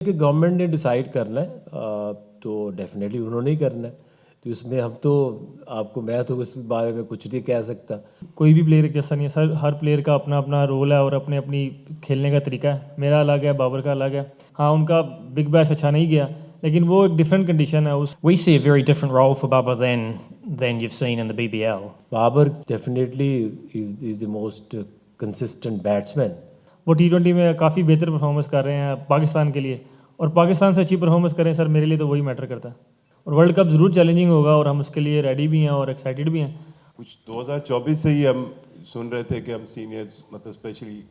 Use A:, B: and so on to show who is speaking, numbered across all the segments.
A: कि गवर्नमेंट ने डिसाइड करना है तो डेफिनेटली उन्होंने ही करना है। तो इसमें हम तो मैं तो इस बारे में कुछ नहीं कह सकता।
B: कोई भी प्लेयर जैसा नहीं है सर, हर प्लेयर का अपना अपना रोल है और अपने अपनी खेलने का तरीका है। मेरा अलग है, बाबर का अलग है। हाँ, उनका बिग बैश अच्छा नहीं गया, लेकिन वो एक डिफरेंट कंडीशन है उस।
C: We see a very different role for Baba than you've seen in the BBL.
A: Babar definitely is the most consistent batsman.
B: वो T20 में काफ़ी बेहतर परफॉर्मेंस कर रहे हैं पाकिस्तान के लिए, और पाकिस्तान से अच्छी परफॉर्मेंस करें सर, मेरे लिए तो वही मैटर करता है। और वर्ल्ड कप ज़रूर चैलेंजिंग होगा और हम उसके लिए रेडी भी हैं और एक्साइटेड भी हैं।
D: कुछ 2024 से ही हम सुन रहे थे कि हम सीनियर्स मतलब स्पेशली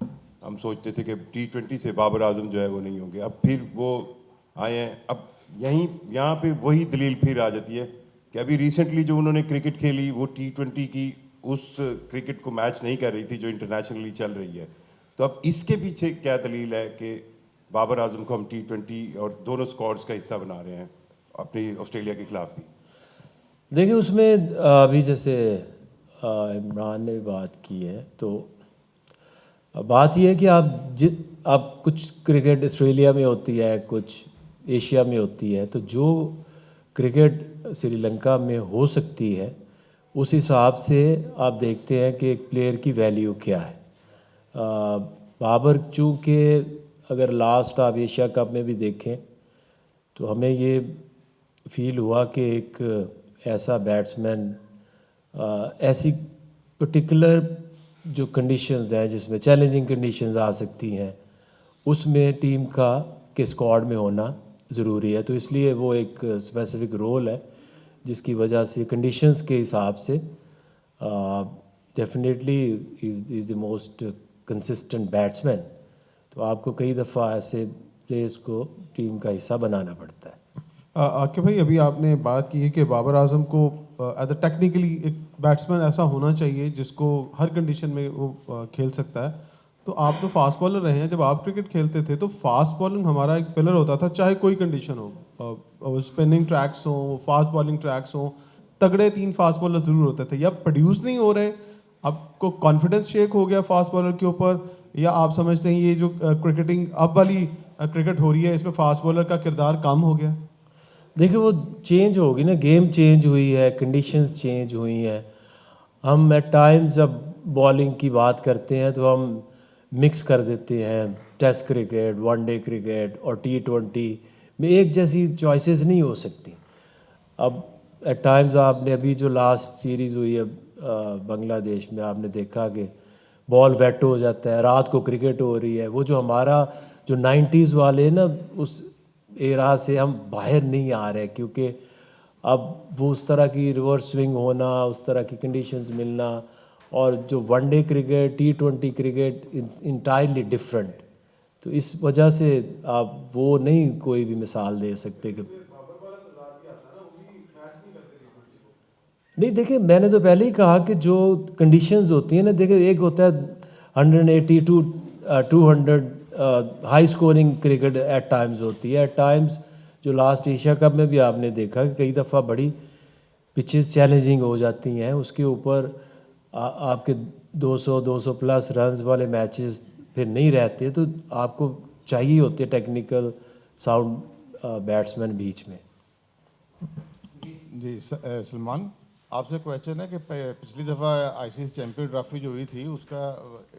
D: हम सोचते थे कि T20 से बाबर आजम जो है वो नहीं होंगे। अब फिर वो आए हैं। अब यहाँ पे वही दलील फिर आ जाती है कि अभी रिसेंटली जो उन्होंने क्रिकेट खेली वो T20 की उस क्रिकेट को मैच नहीं कर रही थी जो इंटरनेशनली चल रही है। तो अब इसके पीछे क्या दलील है कि बाबर आजम को हम T20 और दोनों स्क्वाड्स का हिस्सा बना रहे हैं अपनी ऑस्ट्रेलिया के खिलाफ भी?
A: देखिए उसमें अभी जैसे इमरान ने बात की है, तो बात यह है कि आप कुछ क्रिकेट ऑस्ट्रेलिया में होती है, कुछ एशिया में होती है, तो जो क्रिकेट श्रीलंका में हो सकती है उस हिसाब से आप देखते हैं कि एक प्लेयर की वैल्यू क्या है। बाबर चूँकि अगर लास्ट आप एशिया कप में भी देखें तो हमें ये फील हुआ कि एक ऐसा बैट्समैन ऐसी पर्टिकुलर जो कंडीशंस हैं जिसमें चैलेंजिंग कंडीशंस आ सकती हैं उसमें टीम के स्क्वाड में होना ज़रूरी है। तो इसलिए वो एक स्पेसिफिक रोल है जिसकी वजह से कंडीशंस के हिसाब से definitely is the most consistent batsman. तो आपको कई दफ़ा ऐसे प्लेयर्स को टीम का हिस्सा बनाना पड़ता है।
E: आके भाई, अभी आपने बात की है कि बाबर आजम को एज अ टेक्निकली एक बैट्समैन ऐसा होना चाहिए जिसको हर कंडीशन में वो खेल सकता है। तो आप तो फास्ट बॉलर रहे हैं, जब आप क्रिकेट खेलते थे तो फास्ट बॉलिंग हमारा एक पिलर होता था, चाहे कोई कंडीशन हो, स्पिनिंग ट्रैक्स हो, फास्ट बॉलिंग ट्रैक्स हो, तगड़े 3 फास्ट बॉलर ज़रूर होते थे। या प्रोड्यूस नहीं हो रहे, आपको कॉन्फिडेंस शेक हो गया फास्ट बॉलर के ऊपर, या आप समझते हैं ये जो क्रिकेटिंग अब वाली क्रिकेट हो रही है इसमें फास्ट बॉलर का किरदार कम हो गया?
A: देखिए वो चेंज होगी ना, गेम चेंज हुई है, कंडीशंस चेंज हुई हैं। हम एट टाइम्स जब बॉलिंग की बात करते हैं तो हम मिक्स कर देते हैं टेस्ट क्रिकेट, वनडे क्रिकेट और T20 में एक जैसी चॉइसेस नहीं हो सकती। अब एट टाइम्स आपने अभी जो लास्ट सीरीज़ हुई है बांग्लादेश में, आपने देखा कि बॉल वेट हो जाता है, रात को क्रिकेट हो रही है। वो जो हमारा जो 90s वाले ना उस एरा से हम बाहर नहीं आ रहे, क्योंकि अब वो उस तरह की रिवर्स स्विंग होना, उस तरह की कंडीशंस मिलना, और जो one day cricket T20 cricket entirely different. तो इस वजह से आप वो नहीं कोई भी मिसाल दे सकते कि नहीं। देखिए मैंने तो पहले ही कहा कि जो कंडीशंस होती हैं ना, देखिए एक होता है 180 to 200 high scoring cricket at times होती है। एट टाइम्स जो लास्ट एशिया कप में भी आपने देखा कि कई दफ़ा बड़ी पिचेस चैलेंजिंग हो जाती हैं, उसके ऊपर आपके 200 प्लस रन्स वाले मैचेस फिर नहीं रहते, तो आपको चाहिए होती है टेक्निकल साउंड बैट्समैन बीच में।
F: जी सलमान, आपसे क्वेश्चन है कि पिछली दफ़ा ICC चैम्पियन ट्रॉफी जो हुई थी उसका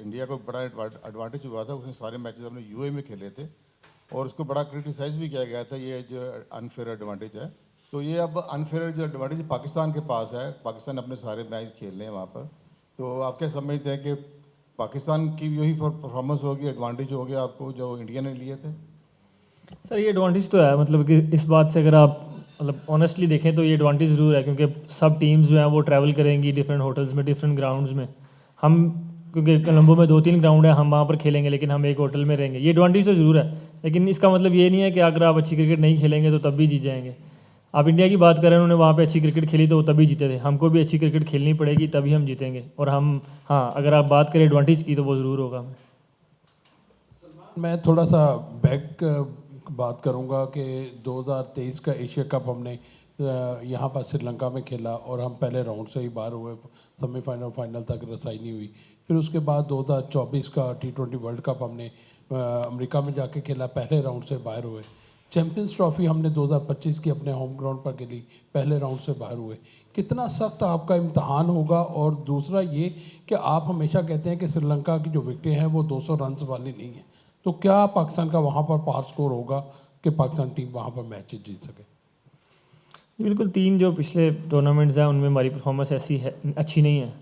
F: इंडिया को बड़ा एडवांटेज हुआ था। उसने सारे मैचेस अपने UAE में खेले थे और उसको बड़ा क्रिटिसाइज भी किया गया था, ये जो अनफेयर एडवांटेज है। तो ये अब अनफेयर जो एडवांटेज पाकिस्तान के पास है, पाकिस्तान अपने सारे मैच खेल रहे हैं वहाँ पर, तो आप क्या समझते हैं कि पाकिस्तान की यही परफॉर्मेंस होगी, एडवांटेज हो गया आपको जो इंडिया ने लिए थे?
B: सर ये एडवांटेज तो है, मतलब कि इस बात से अगर आप मतलब ऑनेस्टली देखें तो ये एडवांटेज ज़रूर है, क्योंकि सब टीम्स जो हैं वो ट्रैवल करेंगी डिफरेंट होटल्स में, डिफरेंट ग्राउंड्स में। हम क्योंकि कोलंबो में 2-3 ग्राउंड है, हम वहाँ पर खेलेंगे, लेकिन हम एक होटल में रहेंगे। ये एडवांटेज तो ज़रूर है, लेकिन इसका मतलब ये नहीं है कि अगर आप अच्छी क्रिकेट नहीं खेलेंगे तो तब भी जीत जाएंगे। आप इंडिया की बात करें, उन्होंने वहाँ पे अच्छी क्रिकेट खेली तो वो तभी जीते थे। हमको भी अच्छी क्रिकेट खेलनी पड़ेगी तभी हम जीतेंगे। और हम हाँ, अगर आप बात करें एडवांटेज की तो वो ज़रूर होगा।
G: मैं थोड़ा सा बैक बात करूंगा कि 2023 का एशिया कप हमने यहाँ पर श्रीलंका में खेला और हम पहले राउंड से ही बाहर हुए, सेमीफाइनल फाइनल तक रसाई नहीं हुई। फिर उसके बाद 2024 का T20 वर्ल्ड कप हमने अमेरिका में जाके खेला, पहले राउंड से बाहर हुए। चैम्पियंस ट्रॉफी हमने 2025 की अपने होम ग्राउंड पर खेली, पहले राउंड से बाहर हुए। कितना सख्त आपका इम्तहान होगा? और दूसरा ये कि आप हमेशा कहते हैं कि श्रीलंका की जो विकेटें हैं वो 200 रन वाली नहीं है, तो क्या पाकिस्तान का वहाँ पर पार स्कोर होगा कि पाकिस्तान टीम वहाँ पर मैच जीत सके?
B: बिल्कुल, 3 जो पिछले टूर्नामेंट्स हैं उनमें हमारी परफॉर्मेंस ऐसी है अच्छी नहीं है,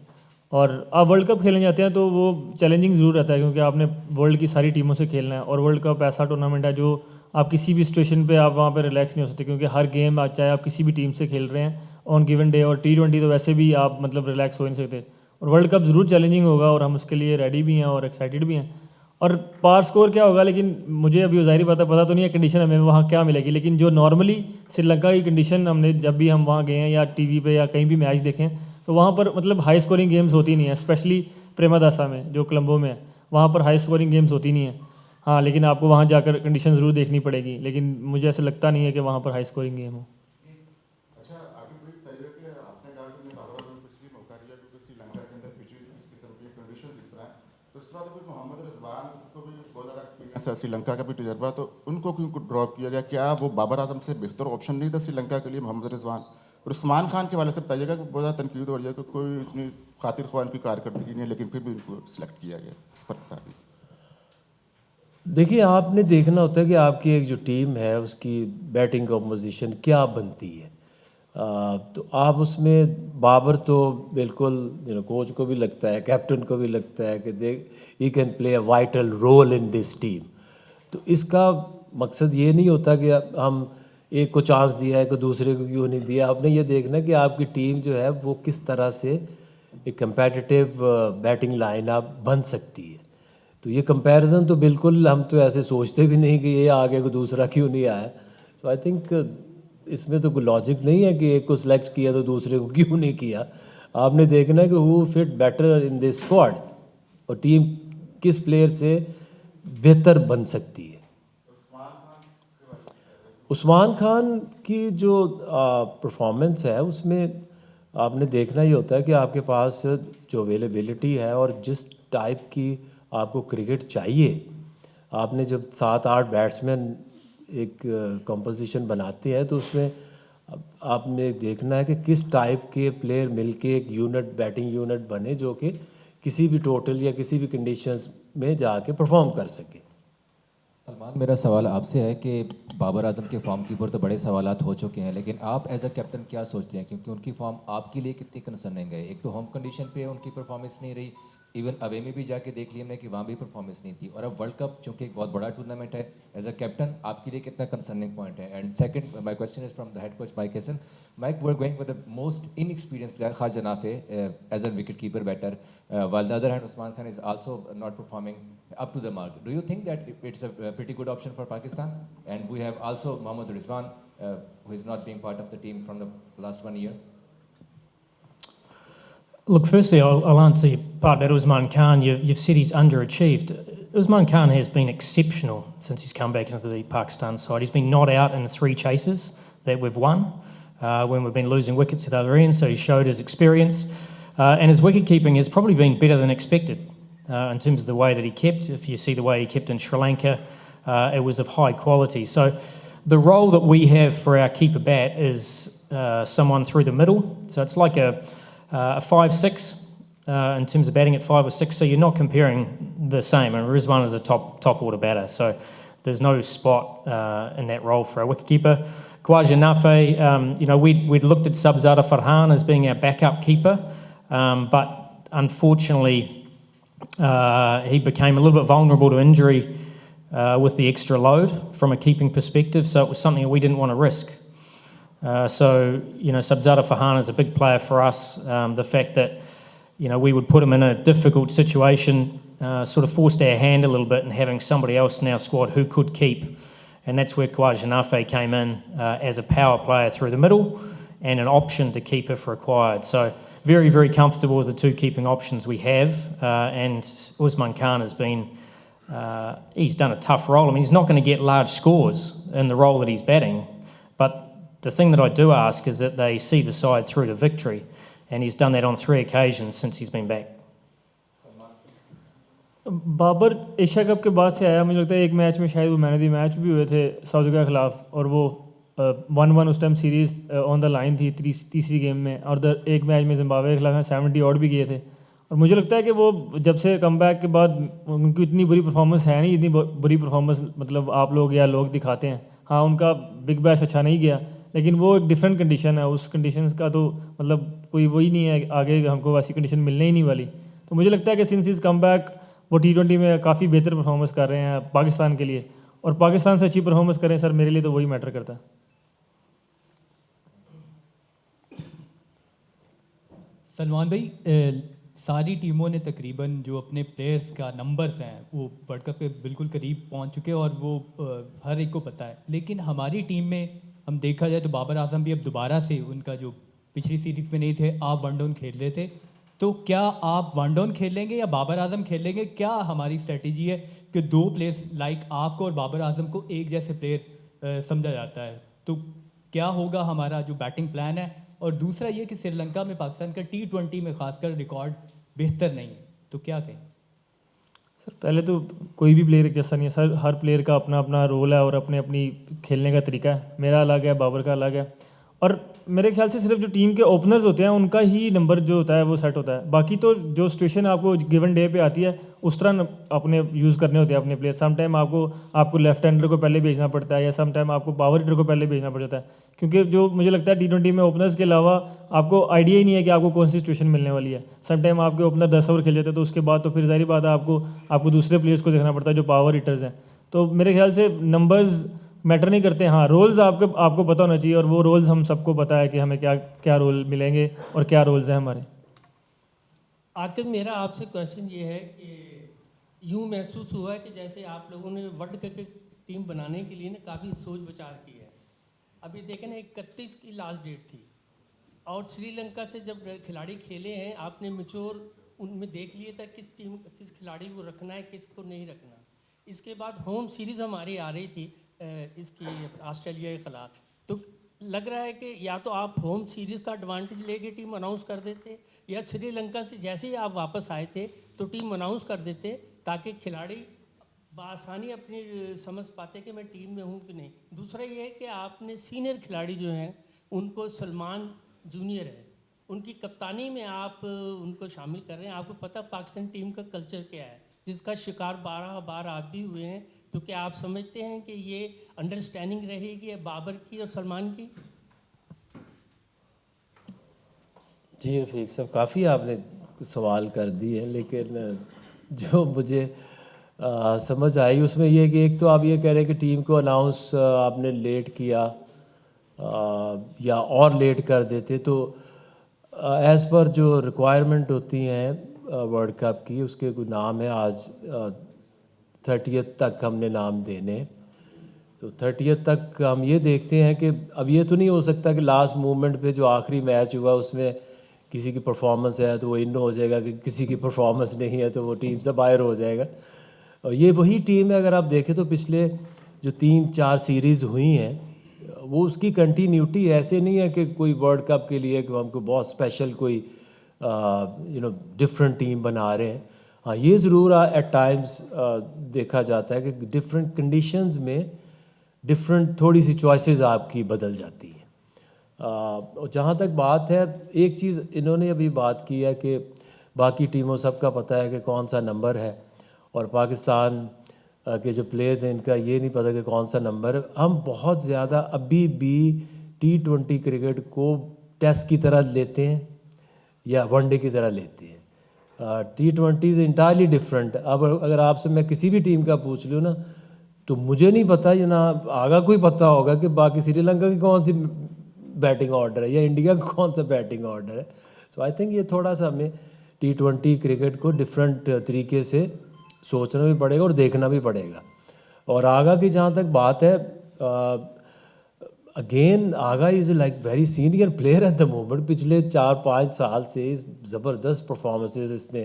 B: और आप वर्ल्ड कप खेलने जाते हैं तो वो चैलेंजिंग ज़रूर रहता है, क्योंकि आपने वर्ल्ड की सारी टीमों से खेलना है, और वर्ल्ड कप ऐसा टूर्नामेंट है जो आप किसी भी सिचुएशन पे आप वहाँ पे रिलैक्स नहीं हो सकते, क्योंकि हर गेम आज चाहे आप किसी भी टीम से खेल रहे हैं ऑन गिवन डे, और T20 तो वैसे भी आप मतलब रिलैक्स हो ही नहीं सकते, और वर्ल्ड कप ज़रूर चैलेंजिंग होगा और हम उसके लिए रेडी भी हैं और एक्साइटेड भी हैं। और पार स्कोर क्या होगा, लेकिन मुझे अभी ज़ाहिर पता तो नहीं है कंडीशन हमें वहाँ क्या मिलेगी, लेकिन जो नॉर्मली श्रीलंका की कंडीशन हमने जब भी हम वहाँ गए हैं या टीवी पे या कहीं भी मैच देखें तो वहाँ पर मतलब हाई स्कोरिंग गेम्स होती नहीं है, स्पेशली प्रेमादासा में जो कोलंबो में है, वहाँ पर हाई स्कोरिंग गेम्स होती नहीं है। हाँ, लेकिन आपको वहाँ जाकर कंडीशन ज़रूर देखनी पड़ेगी, लेकिन मुझे ऐसा लगता नहीं है कि वहाँ पर हाई स्कोरिंग गेम हो।
F: अच्छा, आगे कोई तरीके के आपने कहा कि बाबर आजम कुछ भी मौका दिया, क्योंकि श्रीलंका के अंदर पिच इस किस्म की कंडीशन इस तरह है, तो इस तरह फिर मोहम्मद रिजवान को भी बहुत ज़्यादा एक्सपीरियंस है, श्रीलंका का भी तजर्बा, तो उनको क्यों ड्रॉप किया गया? क्या वो बाबर आजम से बेहतर ऑप्शन नहीं था श्रीलंका के लिए मोहम्मद रिजवान? और उस्मान खान के वाले से बताइएगा कि बहुत ज़्यादा तनकीद हो रही है कि कोई इतनी खातिर ख्वान की कारकर्दगी नहीं है, लेकिन फिर भी उनको सिलेक्ट किया गया, इस पर बता दीजिए।
A: देखिए, आपने देखना होता है कि आपकी एक जो टीम है उसकी बैटिंग कंपोजिशन क्या बनती है। तो आप उसमें बाबर तो बिल्कुल कोच को भी लगता है, कैप्टन को भी लगता है कि he can play a vital role in this team. तो इसका मकसद ये नहीं होता कि हम एक को चांस दिया है को दूसरे को क्यों नहीं दिया। आपने ये देखना कि आपकी टीम जो है वो किस तरह से एक कंपेटिटिव बैटिंग लाइनअप बन सकती है। तो ये कंपैरिजन तो बिल्कुल हम तो ऐसे सोचते भी नहीं कि ये आगे को दूसरा क्यों नहीं आया। तो आई थिंक इसमें तो कोई लॉजिक नहीं है कि एक को सिलेक्ट किया तो दूसरे को क्यों नहीं किया। आपने देखना है कि who fit better in this squad और टीम किस प्लेयर से बेहतर बन सकती है। उस्मान खान की जो परफॉर्मेंस है उसमें आपने देखना ही होता है कि आपके पास जो अवेलेबिलिटी है और जिस टाइप की आपको क्रिकेट चाहिए, आपने जब 7-8 बैट्समैन एक कंपोजिशन बनाते हैं तो उसमें आपने देखना है कि किस टाइप के प्लेयर मिलके एक यूनिट बैटिंग यूनिट बने जो कि किसी भी टोटल या किसी भी कंडीशंस में जाके परफॉर्म कर सके।
H: सलमान, मेरा सवाल आपसे है कि बाबर आजम के फॉर्म के ऊपर तो बड़े सवालात हो चुके हैं, लेकिन आप एज अ कैप्टन क्या सोचते हैं, क्योंकि उनकी फॉर्म आपके लिए कितनी कंसर्निंग है? एक तो होम कंडीशन पे उनकी परफॉर्मेंस नहीं रही, इवन अवे में भी जाके देख लिया हमने कि वहाँ भी परफॉर्मेंस नहीं थी, और अब वर्ल्ड कप चूँकि एक बहुत बड़ा टूर्नामेंट है, एज अ कैप्टन आपके लिए कितना कंसर्निंग पॉइंट है? And second, my question is from the head coach mic Hesson. Mike, we're going with the most inexperienced player, Khaja Janafe, as a wicket-keeper batter, while the other hand, Usman Khan is also not performing up to the mark. Do you think that it's a pretty good option for Pakistan? And we have also Mohammad Rizwan, who is not being part of the team from the last 1 year.
C: Look, firstly, I'll answer your part about Usman Khan. You've said he's underachieved. Usman Khan has been exceptional since he's come back into the Pakistan side. He's been not out in the 3 chases that we've won when we've been losing wickets at the other end, so he showed his experience. And his wicket keeping has probably been better than expected in terms of the way that he kept. If you see the way he kept in Sri Lanka, it was of high quality. So the role that we have for our keeper bat is someone through the middle. So it's like a 5-6 in terms of batting at 5 or 6. So you're not comparing the same. And Rizwan is a top order batter. So there's no spot in that role for a wicketkeeper. Khawaja Nafe, we'd looked at Sabzada Farhan as being our backup keeper, but unfortunately he became a little bit vulnerable to injury with the extra load from a keeping perspective, so it was something that we didn't want to risk. Sabzada Farhan is a big player for us. The fact that, we would put him in a difficult situation sort of forced our hand a little bit in having somebody else in our squad who could keep. And that's where Khawaja Nafe came in as a power player through the middle and an option to keep if required. So very, very comfortable with the 2 keeping options we have. And Usman Khan has been, he's done a tough role. I mean, he's not going to get large scores in the role that he's batting. But the thing that I do ask is that they see the side through to victory. And he's done that on 3 occasions since he's been back.
B: Babar Asia cup के बाद से आया, मुझे लगता है एक match में शायद वो मैन ऑफ द मैच भी हुए थे साउथ अफ्रीका के खिलाफ, और वो 1-1 उस time series on the line थी तीसरी गेम में, और एक मैच में जिम्बाब्वे के खिलाफ 70 और भी किए थे। और मुझे लगता है कि वो जब से कमबैक के बाद उनकी इतनी बुरी परफॉर्मेंस है नहीं, इतनी बुरी परफॉर्मेंस मतलब आप लोग या लोग दिखाते हैं। हाँ, उनका बिग बैश अच्छा नहीं गया, लेकिन वो एक डिफरेंट कंडीशन है, उस कंडीशंस का तो मतलब कोई वही नहीं है, आगे हमको वैसी कंडीशन मिलने ही नहीं वाली। तो मुझे लगता है कि सिंस इज कम बैक वो T20 में काफ़ी बेहतर परफॉर्मेंस कर रहे हैं पाकिस्तान के लिए, और पाकिस्तान से अच्छी परफॉर्मेंस करें सर, मेरे लिए तो वही मैटर करता है।
I: सलमान भाई, सारी टीमों ने तकरीबन जो अपने प्लेयर्स का नंबर्स हैं वो वर्ल्ड कप के बिल्कुल करीब पहुंच चुके हैं, और वो हर एक को पता है। लेकिन हमारी टीम में हम देखा जाए तो बाबर आजम भी अब दोबारा से, उनका जो पिछली सीरीज़ में नहीं थे, आप वन डाउन खेल रहे थे, तो क्या आप वन डाउन खेलेंगे या बाबर आजम खेलेंगे? क्या हमारी स्ट्रेटजी है कि दो प्लेयर्स लाइक आपको और बाबर आजम को एक जैसे प्लेयर समझा जाता है, तो क्या होगा हमारा जो बैटिंग प्लान है? और दूसरा ये कि श्रीलंका में पाकिस्तान का T20 में खासकर रिकॉर्ड बेहतर नहीं है, तो क्या कहें?
B: सर पहले तो कोई भी प्लेयर एक जैसा नहीं है सर, हर प्लेयर का अपना अपना रोल है और अपने अपनी खेलने का तरीका है। मेरा अलग है, बाबर का अलग है, और मेरे ख्याल से सिर्फ जो टीम के ओपनर्स होते हैं उनका ही नंबर जो होता है वो सेट होता है। बाकी तो जो सिचुएशन आपको गिवन डे पे आती है उस तरह अपने यूज़ करने होते हैं अपने प्लेयर। सम टाइम आपको लेफ्ट हैंडर को पहले भेजना पड़ता है, या सम टाइम आपको पावर हिटर को पहले भेजना पड़ जाता है, क्योंकि जो मुझे लगता है T20 में ओपनर्स के अलावा आपको आइडिया ही नहीं है कि आपको कौन सी सिचुएशन मिलने वाली है। सम टाइम आपके ओपनर 10 ओवर खेल जाते हैं, तो उसके बाद तो फिर जाहिर बात है आपको दूसरे प्लेयर्स को देखना पड़ता है जो पावर हिटर्स हैं। तो मेरे ख्याल से नंबर्स मैटर नहीं करते। हाँ, रोल्स आपको पता होना चाहिए, और वो रोल्स हम सबको पता है कि हमें क्या क्या रोल मिलेंगे और क्या रोल्स हैं हमारे।
J: आखिर मेरा आपसे क्वेश्चन ये है कि यूँ महसूस हुआ है कि जैसे आप लोगों ने वर्ल्ड कप की टीम बनाने के लिए ना काफ़ी सोच विचार की है। अभी देखें ना, 31 की लास्ट डेट थी, और श्रीलंका से जब खिलाड़ी खेले हैं आपने मैच्योर उनमें देख लिया था किस खिलाड़ी को रखना है, किसको नहीं रखना। इसके बाद होम सीरीज़ हमारी आ रही थी इसकी ऑस्ट्रेलिया के ख़िलाफ़, तो लग रहा है कि या तो आप होम सीरीज़ का एडवांटेज लेके टीम अनाउंस कर देते, या श्रीलंका से जैसे ही आप वापस आए थे तो टीम अनाउंस कर देते, ताकि खिलाड़ी बआसानी अपनी समझ पाते कि मैं टीम में हूँ कि नहीं। दूसरा ये है कि आपने सीनियर खिलाड़ी जो हैं उनको, सलमान जूनियर है, उनकी कप्तानी में आप उनको शामिल कर रहे हैं। आपको पता पाकिस्तान टीम का कल्चर क्या है, जिसका शिकार 12 बार आप भी हुए हैं। तो क्या आप समझते हैं कि ये अंडरस्टैंडिंग रहेगी बाबर की और सलमान की?
A: जी रफ़ीक साहब, काफ़ी आपने सवाल कर दिए, लेकिन जो मुझे समझ आई उसमें ये कि एक तो आप ये कह रहे हैं कि टीम को अनाउंस आपने लेट किया या और लेट कर देते, तो एज़ पर जो रिक्वायरमेंट होती हैं वर्ल्ड कप की, उसके कोई नाम है। आज 30th तक हमने नाम देने, तो 30th तक हम ये देखते हैं कि अब ये तो नहीं हो सकता कि लास्ट मोमेंट पे जो आखिरी मैच हुआ उसमें किसी की परफॉर्मेंस है तो वो इन हो जाएगा, कि किसी की परफॉर्मेंस नहीं है तो वो टीम से बाहर हो जाएगा। और ये वही टीम है, अगर आप देखें तो पिछले जो 3-4 सीरीज़ हुई हैं वो उसकी कंटिन्यूटी ऐसे नहीं है कि कोई वर्ल्ड कप के लिए कि हमको बहुत स्पेशल कोई डिफरेंट टीम बना रहे हैं। हाँ, ये ज़रूर एट टाइम्स देखा जाता है कि डिफरेंट कंडीशंस में डिफरेंट थोड़ी सी चॉइसेस आपकी बदल जाती हैं। और जहाँ तक बात है, एक चीज़ इन्होंने अभी बात की है कि बाकी टीमों सबका पता है कि कौन सा नंबर है, और पाकिस्तान के जो प्लेयर्स हैं इनका ये नहीं पता कि कौन सा नंबर है। हम बहुत ज़्यादा अभी भी T20 क्रिकेट को टेस्ट की तरह लेते हैं या वनडे की तरह लेते हैं। T20 is entirely different. अब अगर आपसे मैं किसी भी टीम का पूछ लूँ ना, तो मुझे नहीं पता, या ना आगा कोई पता होगा कि बाकी श्रीलंका की कौन सी बैटिंग ऑर्डर है या इंडिया का कौन सा बैटिंग ऑर्डर है। सो आई थिंक ये थोड़ा सा हमें T20 क्रिकेट को डिफरेंट तरीके से सोचना भी पड़ेगा और देखना भी पड़ेगा। और आगा की जहाँ तक बात है, again Agha is like very senior player at the moment. पिछले 4-5 साल से ज़बरदस्त परफॉर्मेंसेस इसने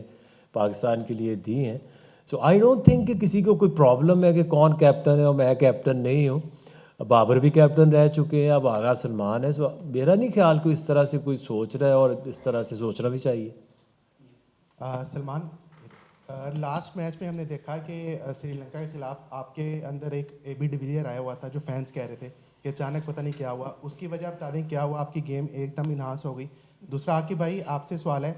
A: पाकिस्तान के लिए दी हैं। सो आई डोंट थिंक कि किसी को कोई प्रॉब्लम है कि कौन कैप्टन है और मैं कैप्टन नहीं हूँ। बाबर भी कैप्टन रह चुके हैं, अब आगा सलमान है। सो मेरा नहीं ख्याल कोई इस तरह से कोई सोच रहा है, और इस तरह से सोचना भी चाहिए।
K: सलमान, लास्ट मैच में हमने देखा कि श्रीलंका के खिलाफ आपके अंदर एक AB डिविलियर आया हुआ था, जो फैंस कह रहे थे कि अचानक पता नहीं क्या हुआ। उसकी वजह आप बता दें क्या हुआ, आपकी गेम एकदम इन्हांस हो गई। दूसरा आकिब भाई आपसे सवाल है,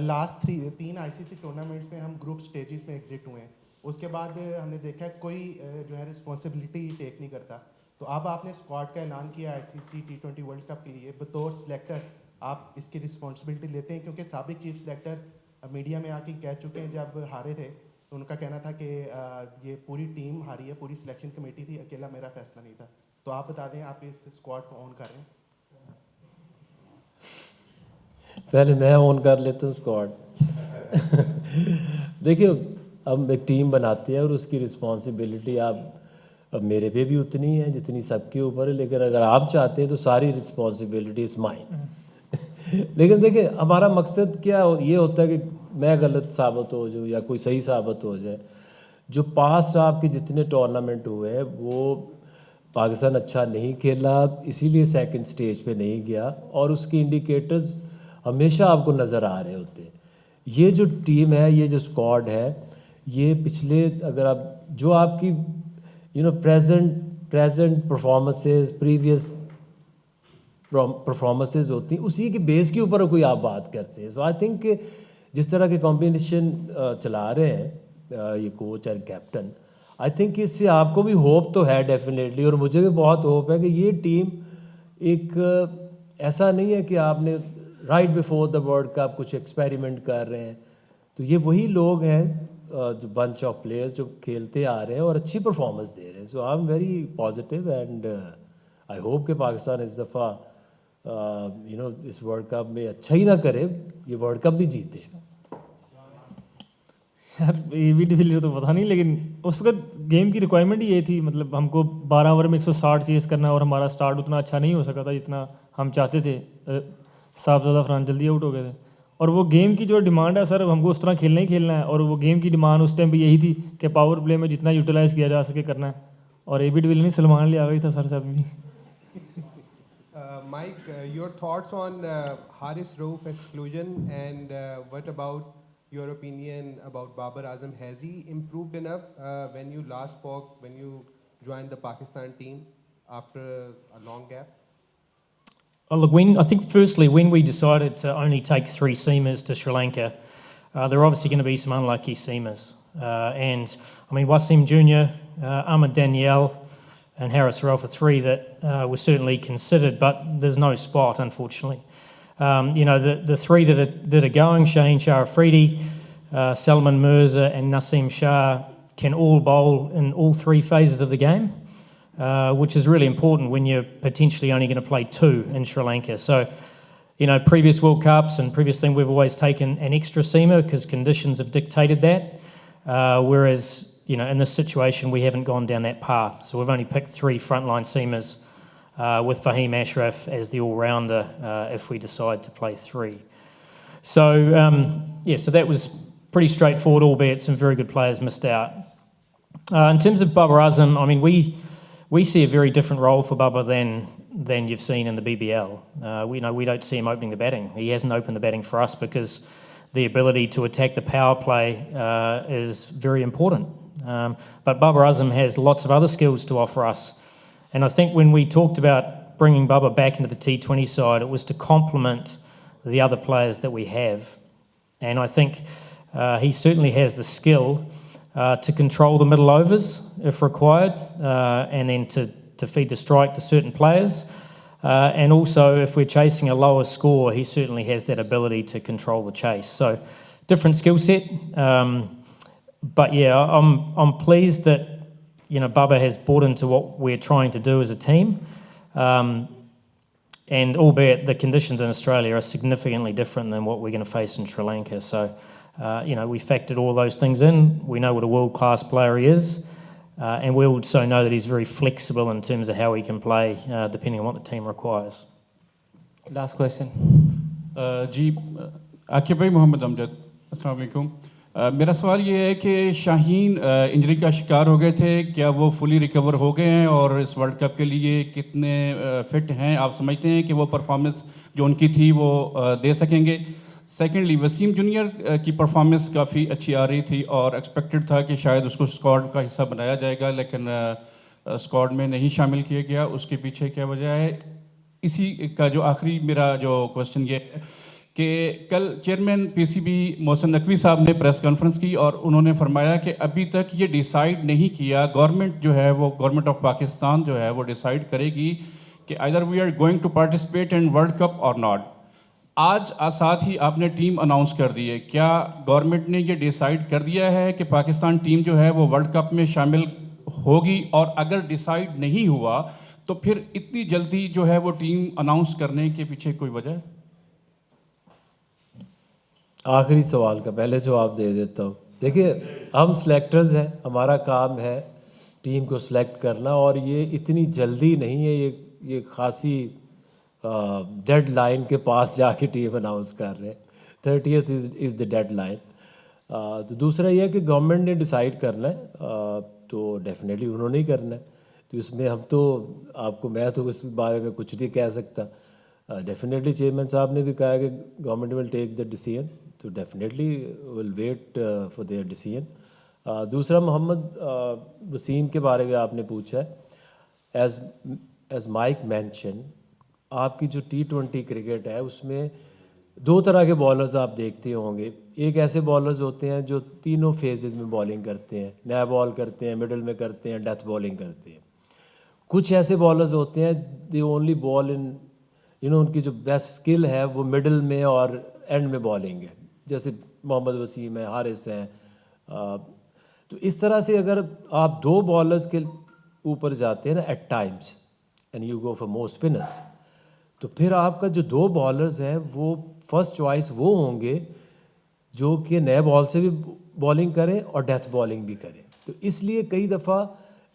K: लास्ट 3 ICC टूर्नामेंट्स में हम ग्रुप स्टेजेस में एग्जिट हुए हैं, उसके बाद हमने देखा है कोई जो है रिस्पॉन्सिबिलिटी टेक नहीं करता। तो अब आपने स्क्वाड का ऐलान किया ICC T20 वर्ल्ड कप के लिए, बतौर सिलेक्टर आप इसकी रिस्पॉन्सिबिलिटी लेते हैं? क्योंकि साबिक चीफ सिलेक्टर मीडिया में आके कह चुके हैं, जब हारे थे तो उनका कहना था कि ये पूरी टीम हारी है, पूरी सिलेक्शन कमेटी थी, अकेला मेरा फैसला नहीं था। तो आप बता दें, आप इस स्क्वाड को ऑन कर रहे हैं?
A: पहले मैं ऑन कर लेता हूँ स्क्वाड। देखिए, अब एक टीम बनाते हैं और उसकी रिस्पॉन्सिबिलिटी अब मेरे पे भी उतनी है जितनी सबके ऊपर है, लेकिन अगर आप चाहते हैं तो सारी रिस्पॉन्सिबिलिटी इज़ माइन। लेकिन देखिए, हमारा मकसद क्या ये होता है कि मैं गलत साबित हो जाऊँ या कोई सही साबित हो जाए। जो पास्ट आपके जितने टूर्नामेंट हुए हैं वो पाकिस्तान अच्छा नहीं खेला, इसीलिए सेकंड स्टेज पे नहीं गया, और उसके इंडिकेटर्स हमेशा आपको नज़र आ रहे होते हैं। ये जो टीम है, ये जो स्क्वाड है, ये पिछले अगर आप जो आपकी प्रेजेंट परफॉर्मेंसेस, प्रीवियस परफॉर्मेंसेस होती हैं, उसी के बेस के ऊपर कोई आप बात करते हैं। सो आई थिंक जिस तरह के कॉम्बिनेशन चला रहे हैं ये कोच और कैप्टन, आई थिंक इससे आपको भी होप तो है डेफिनेटली, और मुझे भी बहुत होप है कि ये टीम एक ऐसा नहीं है कि आपने right before the world cup कुछ एक्सपेरिमेंट कर रहे हैं। तो ये वही लोग हैं, जो बंच ऑफ प्लेयर्स जो खेलते आ रहे हैं और अच्छी परफॉर्मेंस दे रहे हैं। So I am very positive and I hope कि पाकिस्तान इस दफ़ा इस वर्ल्ड कप में अच्छा ही ना करे, ये वर्ल्ड कप भी जीते।
B: यार AB डिविलियर तो पता नहीं, लेकिन उस वक्त गेम की रिक्वायरमेंट ही ये थी, मतलब हमको 12 ओवर में 160 चेस करना, और हमारा स्टार्ट उतना अच्छा नहीं हो सका था जितना हम चाहते थे। साहबजादा फरहान जल्दी आउट हो गए थे, और वो गेम की जो डिमांड है सर, हमको उस तरह खेलना ही खेलना है, और वो गेम की डिमांड उस टाइम पे यही थी कि पावर प्ले में जितना यूटिलाइज़ किया जा सके करना है, और AB डिविलियर नहीं, सलमान अली आ गई था सर से अभी।
L: Mike, your thoughts on Haris Rauf exclusion, and what about your opinion about Babar Azam? Has he improved enough when you last spoke, when you joined the Pakistan team after a long gap?
C: Well, look, I think firstly, when we decided to only take 3 seamers to Sri Lanka, there are obviously going to be some unlucky seamers. And I mean, Wasim Jr., Ahmed Danielle, and Haris Rauf are 3 that were certainly considered, but there's no spot, unfortunately. The 3 that are going, Shaheen Shah Afridi, Salman Mirza, and Naseem Shah, can all bowl in all 3 phases of the game, which is really important when you're potentially only going to play 2 in Sri Lanka. So, previous World Cups and previous thing, we've always taken an extra seamer because conditions have dictated that. Whereas, in this situation, we haven't gone down that path. So we've only picked 3 frontline seamers with Fahim Ashraf as the all-rounder if we decide to play 3. So, so that was pretty straightforward, albeit some very good players missed out. In terms of Babar Azam, I mean, we see a very different role for Babar than you've seen in the BBL. We don't see him opening the batting. He hasn't opened the batting for us because the ability to attack the power play is very important. But Babar Azam has lots of other skills to offer us. And I think when we talked about bringing Babar back into the T20 side, it was to complement the other players that we have. And I think he certainly has the skill to control the middle overs if required, and then to feed the strike to certain players. And also, if we're chasing a lower score, he certainly has that ability to control the chase. So, different skill set. But yeah, I'm pleased that Baba has bought into what we're trying to do as a team, and albeit the conditions in Australia are significantly different than what we're going to face in Sri Lanka. So, we factored all those things in. We know what a world-class player he is, and we also know that he's very flexible in terms of how he can play, depending on what the team requires.
M: Last question.
N: जी, आकिब भाई, मोहम्मद अमजद, अस्सलाम वालेकुम। मेरा सवाल ये है कि Shaheen injury का शिकार हो गए थे, क्या वो फुली रिकवर हो गए हैं और इस वर्ल्ड कप के लिए कितने फिट हैं? आप समझते हैं कि वो परफॉर्मेंस जो उनकी थी वो दे सकेंगे? सेकेंडली वसीम जूनियर की परफॉर्मेंस काफ़ी अच्छी आ रही थी और एक्सपेक्टेड था कि शायद उसको स्क्वाड का हिस्सा बनाया जाएगा, लेकिन स्क्वाड में नहीं शामिल किया गया। उसके पीछे क्या वजह है? इसी का जो आखिरी मेरा जो क्वेश्चन ये है कि कल चेयरमैन पीसीबी मोहसिन नकवी साहब ने प्रेस कॉन्फ्रेंस की और उन्होंने फरमाया कि अभी तक ये डिसाइड नहीं किया, गवर्नमेंट जो है वो गवर्नमेंट ऑफ पाकिस्तान जो है वो डिसाइड करेगी कि either we are going to participate in world cup or not. आज साथ ही आपने टीम अनाउंस कर दी है, क्या गवर्नमेंट ने ये डिसाइड कर दिया है कि पाकिस्तान टीम जो है वो वर्ल्ड कप में शामिल होगी? और अगर डिसाइड नहीं हुआ तो फिर इतनी जल्दी जो है वो टीम अनाउंस करने के पीछे कोई वजह है?
A: आखिरी सवाल का पहले जवाब दे देता हूँ। देखिए, हम सिलेक्टर्स हैं, हमारा काम है टीम को सिलेक्ट करना, और ये इतनी जल्दी नहीं है, ये खासी डेडलाइन के पास जाके टीम अनाउंस कर रहे हैं। 30th is the deadline. तो दूसरा ये है कि गवर्नमेंट ने डिसाइड करना है, तो डेफिनेटली उन्होंने ही करना है। तो इसमें हम तो मैं तो इस बारे में कुछ नहीं कह सकता। डेफिनेटली चेयरमैन साहब ने भी कहा है कि government will take the decision, तो definitely will wait for their decision. दूसरा मोहम्मद वसीम के बारे में आपने पूछा है। एज माइक मेंशन, आपकी जो T20 क्रिकेट है उसमें दो तरह के बॉलर्स आप देखते होंगे। एक ऐसे बॉलर्स होते हैं जो तीनों फेजेस में बॉलिंग करते हैं, नया बॉल करते हैं, मिडल में करते हैं, डेथ बॉलिंग करते हैं। कुछ ऐसे बॉलर्स होते हैं दे ओनली बॉल इन उनकी जो बेस्ट स्किल है वो मिडल में और एंड में बॉलिंग है, जैसे मोहम्मद वसीम है, हारिस हैं। तो इस तरह से अगर आप दो बॉलर्स के ऊपर जाते हैं ना at times and you go for more spinners, तो फिर आपका जो दो बॉलर्स हैं वो फर्स्ट चॉइस वो होंगे जो कि नए बॉल से भी बॉलिंग करें और डेथ बॉलिंग भी करें। तो इसलिए कई दफ़ा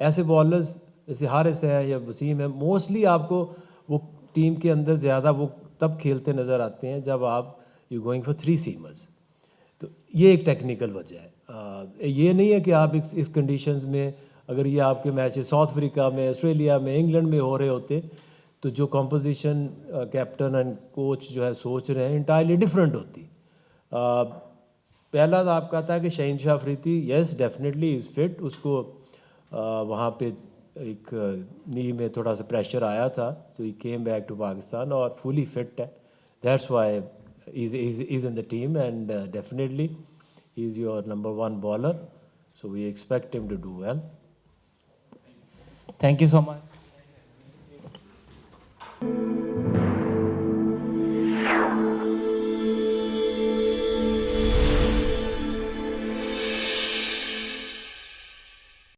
A: ऐसे बॉलर्स जैसे हारिस है या वसीम है, मोस्टली आपको वो टीम के अंदर ज़्यादा वो तब खेलते नज़र आते हैं जब आप यू गोइंग फॉर 3 सीमर्स। तो ये एक टेक्निकल वजह है। ये नहीं है कि आप इस कंडीशंस में, अगर ये आपके मैच साउथ अफ्रीका में, ऑस्ट्रेलिया में, इंग्लैंड में हो रहे होते तो जो कॉम्पोजिशन कैप्टन एंड कोच जो है सोच रहे हैं इंटायरली डिफरेंट होती। पहला तो आपका था कि Shaheen Shah Afridi, yes definitely is fit, उसको वहाँ पे एक नी में थोड़ा सा प्रेशर आया था, so he came back to Pakistan और फुली फिट है। That's why is in the team and definitely he is your number 1 bowler, so we expect him to do well.
M: Thank you so much.